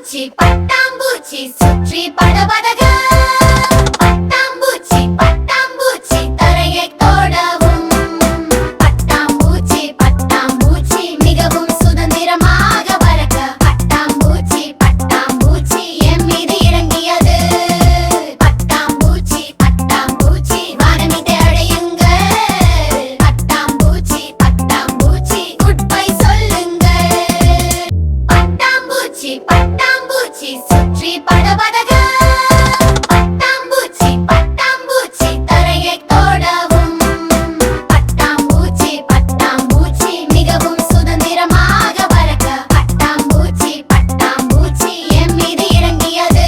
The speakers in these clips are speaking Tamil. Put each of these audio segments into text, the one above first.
பட்டாம்பூச்சி பட்டாம்பூச்சி சுற்றி படபடக பட்டாம்பூச்சி பட்டாம்பூச்சி தரையை தோடவும் பட்டாம்பூச்சி பட்டாம்பூச்சி மிகவும் சுதந்திரமாக பறக்க பட்டாம்பூச்சி பட்டாம்பூச்சி என் மீது இறங்கியது பட்டாம்பூச்சி பட்டாம்பூச்சி வானத்தை அடையுங்க பட்டாம்பூச்சி பட்டாம்பூச்சி குட் பை சொல்லுங்க பட்டாம்பூச்சி பட்டாம்பூச்சி சுற்றி படபடக பட்டாம்பூச்சி பட்டாம்பூச்சி தரையை தோடவும் பட்டாம்பூச்சி பட்டாம்பூச்சி மிகவும் சுதந்திரமாக பறக்க பட்டாம்பூச்சி பட்டாம்பூச்சி என் மீது இறங்கியது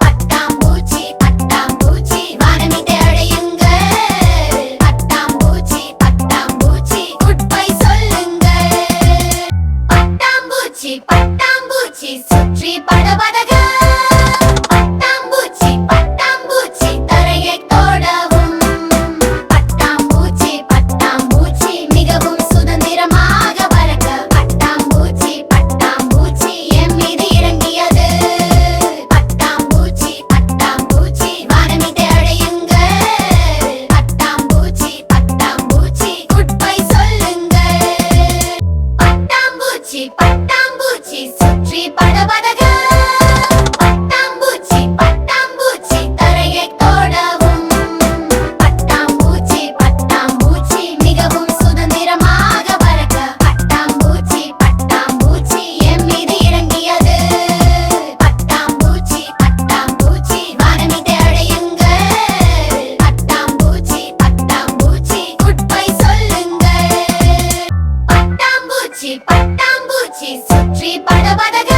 பட்டாம்பூச்சி பட்டாம்பூச்சி வானத்தை அடையுங்க பட்டாம்பூச்சி பட்டாம்பூச்சி குட் பை சொல்லுங்க பட்டாம்பூச்சி பட்டாம்பூச்சி சுற்றி படபடக பட்டாம்பூச்சி பட்டாம்பூச்சி தரையை தோடவும் பட்டாம்பூச்சி பட்டாம்பூச்சி மிகவும் சுதந்திரமாக பறக்க பட்டாம்பூச்சி பட்டாம்பூச்சி என் மீது இறங்கியது பட்டாம்பூச்சி பட்டாம்பூச்சி வானத்தை அடையுங்க பட்டாம்பூச்சி பட்டாம்பூச்சி குட் பை சொல்லுங்க பட்டாம்பூச்சி பட்டாம்பூச்சி சுற்றி படபடக பட்டாம்பூச்சி பட்டாம்பூச்சி தரையை தோடவும் பட்டாம்பூச்சி பட்டாம்பூச்சி மிகவும் சுதந்திரமாக பறக்க பட்டாம்பூச்சி பட்டாம்பூச்சி என் மீது இறங்கியது பட்டாம்பூச்சி பட்டாம்பூச்சி வானத்தை அடையுங்க பட்டாம்பூச்சி பட்டாம்பூச்சி குட் பை சொல்லுங்க பட்டாம்பூச்சி பட்டாம்பூச்சி சுற்றி படபடக